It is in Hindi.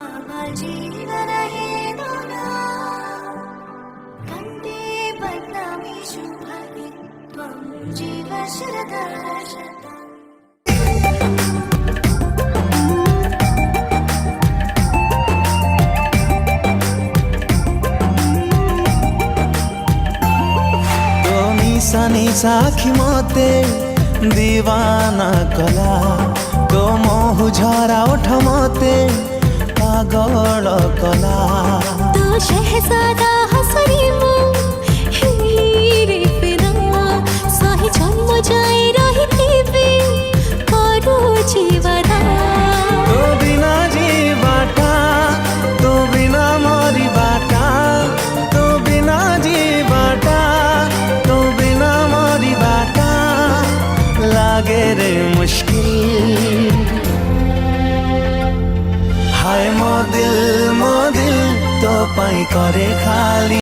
আমার জীবন হেদনা কন্তে বদনামি শুভানি ত্বং জীব শরদর্শতা सानी साखी मते दीवाना कला तो मोहु झरा उठ मते पागल कला तो शहजादा हसरी मु हीरे फिरा सही जन्म जाए रही थी करू जीवना तो बिना जीवाटा तो बिना मरी बाटा तो बिना जीवाटा तो बिना मरी बाटा लागे रे मुश्किल हाय मो दिल तो पाई करे खाली।